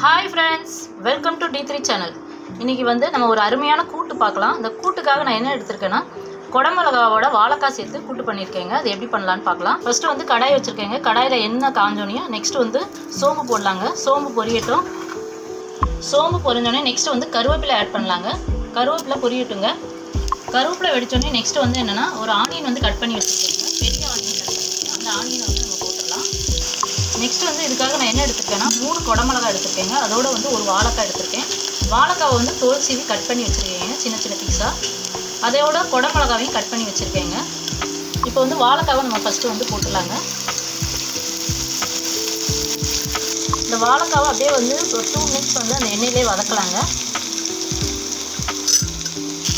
Hi friends, welcome to D3 channel. இன்றைக்கி நம்ம ஒரு அருமையான கூட்டு பார்க்கலாம். இந்த கூட்டுக்காக நான் என்ன எடுத்திருக்கேன்னா குடமிளகாவோட வாழைக்காய் சேர்த்து கூட்டு பண்ணியிருக்கேங்க. அது எப்படி பண்ணலான்னு பார்க்கலாம். ஃபஸ்ட்டு கடாய் வச்சுருக்கேங்க. கடாயில் எண்ணெய் காஞ்சோனையும் நெக்ஸ்ட்டு சோம்பு போடலாங்க. சோம்பு பொரியட்டும். சோம்பு பொரிஞ்சோடனே நெக்ஸ்ட்டு கருவேப்பிலை ஆட் பண்ணலாங்க. கருவேப்பிலை பொரியட்டுங்க. கருவேப்பிலை வெடிச்சோடனே நெக்ஸ்ட்டு என்னென்னா ஒரு ஆனியன் கட் பண்ணி வச்சுருக்கேங்க. பெரிய ஆனியன் கட் பண்ணிட்டு அந்த ஆனியனை நம்ம போட்டுடலாம். நெக்ஸ்ட்டு இதுக்காக நான் என்ன எடுத்துருக்கேன்னா 3 குடமிளகாய் எடுத்துருக்கேங்க. அதோட ஒரு வாழைக்காய் எடுத்துருக்கேன். வாழைக்காவை தோல் சீவி கட் பண்ணி வச்சுருக்கேங்க சின்ன சின்ன பீஸாக. அதையோட குடமிளகாவையும் கட் பண்ணி வச்சுருக்கேங்க. இப்போ வாழைக்காவை நம்ம ஃபஸ்ட்டு போட்டுடலாங்க. இந்த வாழைக்காவை அப்படியே ஒரு 2 மினிட்ஸ் அந்த எண்ணெயிலே வதக்கலாங்க.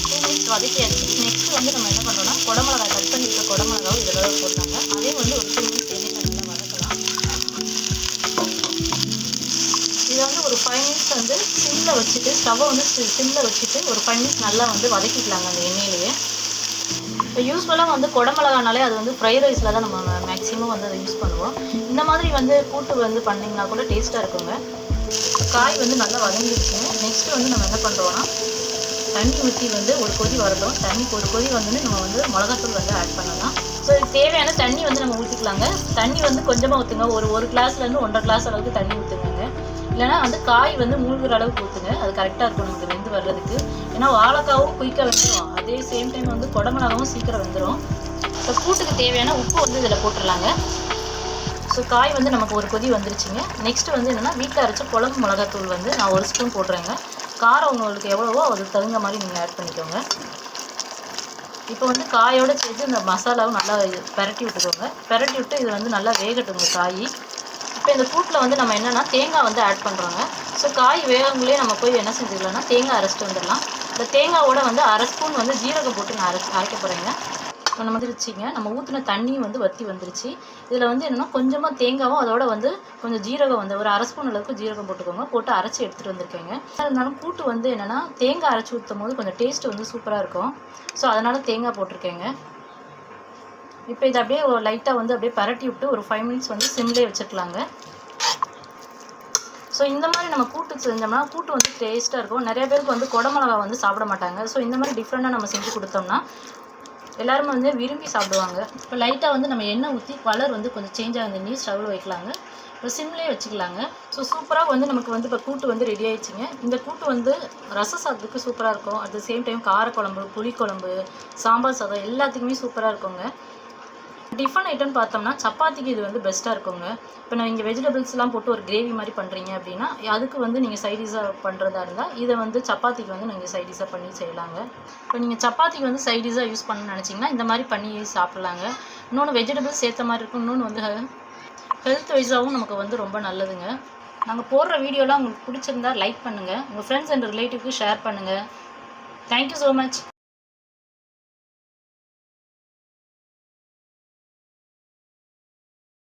2 மினிட்ஸ் வதக்கியாச்சு. நெக்ஸ்ட்டு நம்ம என்ன பண்ணுறோன்னா குடமிளகாய் கட் பண்ணியிருக்க குடமிளகாவை இதில் போட்டாங்க. அதே ஒரு 2 மினிட்ஸ் எண்ணெயில் நல்லா வதக்கலாம். இதை ஒரு 5 மினிட்ஸ் சிம்மில் வச்சுட்டு ஸ்டவ்வை சிம்மில் வச்சுட்டு ஒரு 5 மினிட்ஸ் நல்லா வதக்கிக்கலாங்க அந்த எண்ணெயிலேயே. இப்போ யூஸ்வலாக குடமிளகானாலே அது ஃப்ரைட் ரைஸில் தான் நம்ம மேக்ஸிமம் அதை யூஸ் பண்ணுவோம். இந்த மாதிரி கூட்டு பண்ணிங்கன்னா கூட டேஸ்ட்டாக இருக்குங்க. காய் நல்லா வதங்கிடுச்சுங்க. நெக்ஸ்ட்டு நம்ம என்ன பண்ணுறோன்னா தண்ணி ஊற்றி ஒரு கொதி வரட்டும். தண்ணி ஒரு கொதி நம்ம மிளகாத்தூள் ஆட் பண்ணலாம். ஸோ இதுக்கு தேவையான தண்ணி நம்ம ஊற்றிக்கலாங்க. தண்ணி கொஞ்சமாக ஊற்றுங்க. ஒரு கிளாஸ்லேருந்து 1.5 கிளாஸ் அளவுக்கு தண்ணி ஊற்றுங்க. இல்லைனா காய் மூழ்கிற அளவுக்கு ஊற்றுங்க. அது கரெக்டாக இருக்கும் நமக்கு வெந்து வர்றதுக்கு. ஏன்னா வாழைக்காவும் குயிக்காக வெந்துடும். அதே சேம் டைம் குடமிளகாவும் சீக்கிரம் வெந்துடும். இப்போ கூட்டுக்கு தேவையான உப்பு இதில் போட்டுடலாங்க. ஸோ காய் நமக்கு ஒரு கொதி வந்துருச்சுங்க. நெக்ஸ்ட்டு என்னென்னா வீட்டில் அரைச்ச குழம்பு மிளகாத்தூள் நான் 1 ஸ்பூன் போடுறேங்க. காரம் உங்களுக்கு எவ்வளவோ அதுக்கு தகுந்த மாதிரி நீங்கள் ஆட் பண்ணிக்கோங்க. இப்போ காயோடு சேர்த்து இந்த மசாலாவும் நல்லா பெரட்டி விட்டுக்கோங்க. பெரட்டி விட்டு இது நல்லா வேகட்டுங்க காய். இப்போ இந்த கூட்டில் நம்ம என்னென்னா தேங்காய் ஆட் பண்ணுறோங்க. ஸோ காய் வேகங்களே நம்ம போய் என்ன செஞ்சுக்கலாம்னா தேங்காய் அரைச்சிட்டு வந்துடலாம். இந்த தேங்காயோட 1/2 ஸ்பூன் ஜீரகம் போட்டு நான் அரைக்க போகிறேங்க. இப்போ நம்ம வந்துருச்சிங்க. நம்ம ஊற்றின தண்ணி வற்றி வந்துருச்சு. இதில் என்னென்னா கொஞ்சமாக தேங்காவும் அதோட கொஞ்சம் ஜீரகம் ஒரு 1/2 ஸ்பூன் அளவுக்கு ஜீரகம் போட்டுக்கோங்க. போட்டு அரைச்சி எடுத்துகிட்டு வந்திருக்கேங்க. இருந்தாலும் கூட்டு என்னென்னா தேங்காய் அரைச்சி ஊற்றும் போது கொஞ்சம் டேஸ்ட்டு சூப்பராக இருக்கும். ஸோ அதனால் தேங்காய் போட்டிருக்கேங்க. இப்போ இதை அப்படியே லைட்டாக அப்படியே பரட்டி விட்டு ஒரு 5 மினிட்ஸ் சிம்லேயே வச்சுக்கலாங்க. ஸோ இந்த மாதிரி நம்ம கூட்டு செஞ்சோம்னா கூட்டு டேஸ்ட்டாக இருக்கும். நிறைய பேருக்கு குடமிளகா சாப்பிட மாட்டாங்க. ஸோ இந்த மாதிரி டிஃப்ரெண்ட்டாக நம்ம செஞ்சு கொடுத்தோம்னா எல்லாருமே விரும்பி சாப்பிடுவாங்க. இப்போ லைட்டாக நம்ம எண்ணெய் ஊற்றி கலர் கொஞ்சம் சேஞ்ச் ஆகுது. ஸ்டவ்வில் வைக்கலாங்க. இப்போ சிம்லேயே வச்சுக்கலாங்க. ஸோ சூப்பராக நமக்கு இப்போ கூட்டு ரெடி ஆயிடுச்சுங்க. இந்த கூட்டு ரச சாதத்துக்கு சூப்பராக இருக்கும். அட் த சேம் டைம் காரக்குழம்பு, புளிக்குழம்பு, சாம்பார் சாதம் எல்லாத்துக்குமே சூப்பராக இருக்குங்க. டிஃபன் ஐட்டம் பார்த்தோம்னா சப்பாத்திக்கு இது பெஸ்ட்டாக இருக்குங்க. இப்போ நான் இங்கே வெஜிடபிள்ஸ்லாம் போட்டு ஒரு கிரேவி மாதிரி பண்ணுறீங்க அப்படின்னா அதுக்கு நீங்கள் சைடிஷாக பண்ணுறதா இருந்தால் இதை சப்பாத்திக்கு நீங்கள் சைடிஷாக பண்ணி செய்யலாங்க. இப்போ நீங்கள் சப்பாத்திக்கு சைடிஷாக யூஸ் பண்ணணும்னு நினச்சிங்கன்னா இந்த மாதிரி பண்ணி சாப்பிட்லாங்க. இன்னொன்று வெஜிடபிள்ஸ் சேர்த்த மாதிரி இருக்கும். இன்னொன்று ஹெல்த் வைஸாகவும் நமக்கு ரொம்ப நல்லதுங்க. நாங்கள் போடுற வீடியோலாம் உங்களுக்கு பிடிச்சிருந்தா லைக் பண்ணுங்கள். உங்கள் ஃப்ரெண்ட்ஸ் அண்ட் ரிலேட்டிவ்க்கு ஷேர் பண்ணுங்கள். Thank you so much.